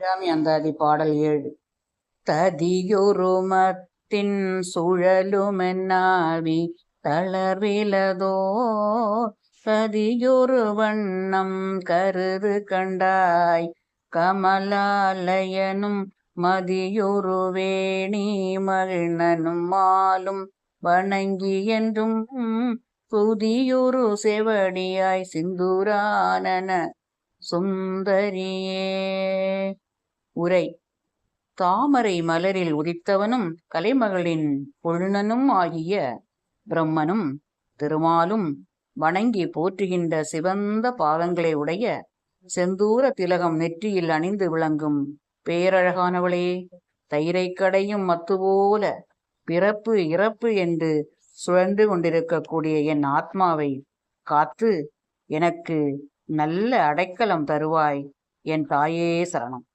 இரண்டாம் அந்தாதி பாடல் 7. ததியொருமத்தின் சுழலுமென்னாவி தளர்விலதோ கதியொரு வண்ணம் கருது கண்டாய் கமலாலயனும் மதியொரு வேணி மகிழ்நனும் மாலும் வணங்கி என்றும் புதியொரு செவடியாய் சிந்துரானன சுந்தரியே. உரை: தாமரை மலரில் உதித்தவனும் கலைமகளின் பொழுனனும் ஆகிய பிரம்மனும் திருமாலும் வணங்கி போற்றுகின்ற சிவந்த பாதங்களை உடைய செந்தூர திலகம் நெற்றியில் அணிந்து விளங்கும் பேரழகானவளே, தயிரை கடையும் மத்துபோல பிறப்பு இறப்பு என்று சுழன்று கொண்டிருக்கக்கூடிய என் ஆத்மாவை காத்து எனக்கு நல்ல அடைக்கலம் தருவாய். என் தாயே சரணம்.